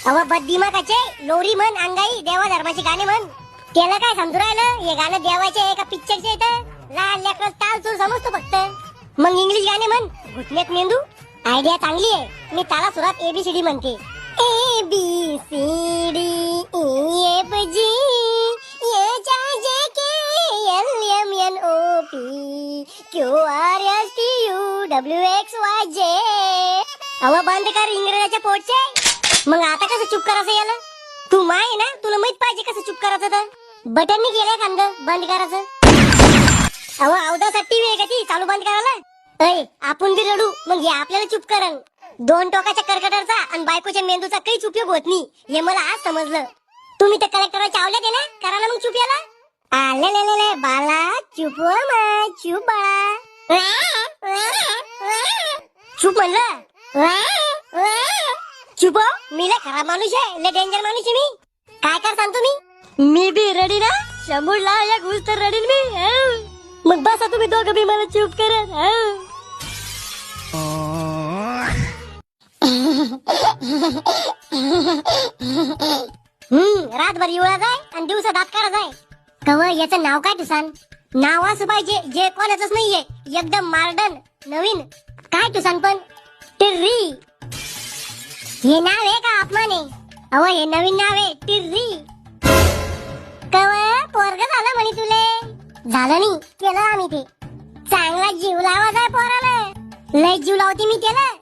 अव बद्दिमाकाचे लोरी म्हण अंगाई देवा धर्माचे गाणे म्हण. त्याला काय समजू राहिलं हे गाणं देवाचे एका पिक्चरचे येतं. लहान लेकरं ताल चूल समजतो फक्त. मग इंग्लिश गाणे म्हण घुटण्यात मेंदू. आयडिया चांगली आहे. मी ताला सुरात एबीसीडी म्हणते. A B C D E F G H I J K L M N O P Q R S T U W X Y J. अव बंद कर इंग्रजाच्या पोटचे. मग आता कसं चुप करायचं याला? तू माय ना, तुला माहित पाहिजे कसं चुप करायचं. तर बटननी केलंय खांद बंद करायचं. अव अवदासा टीव्ही आहे का ती चालू बंद करायला? अय आपण बी रडू मग हे आपल्याला चुप करन. दोन टोकाच्या कर्कटाचा आणि बायकोच्या मेंदूचा काहीच उपयोग होत नाही हे मला आज समजलं. तुम्ही तर कलेक्टरच्या आवल्यात आहे ना, करा ना मग चुप याला. आले बाला चुप हो मा चुप बाळा. चुप म्हणलं. चुप हो, मी लय खराब माणूस आहे, लय डेंजर माणूस आहे मी. काय कर सांगतो मी बी रडी ना. शंभूला या घुस तर रडीन मी. मग बसा तुम्ही दोघं बी मला चुप करा. रातभर इवळा जाय आणि दिवसा दात करा जाय. कव याचं नाव काय तुसान? नाव असं पाहिजे जे कोणाचंच नाहीये, एकदम मॉडर्न नवीन. काय तुसान पण टिर्री. हे नाव आहे का अपमान आहे? अव हे नवीन नाव आहे टिर्री. कव पोरग झालं म्हणे तुले? झालं नाही, केलं आम्ही ते. चांगला जीव लावा जाय पोराला. लय जीव लावते मी त्याला.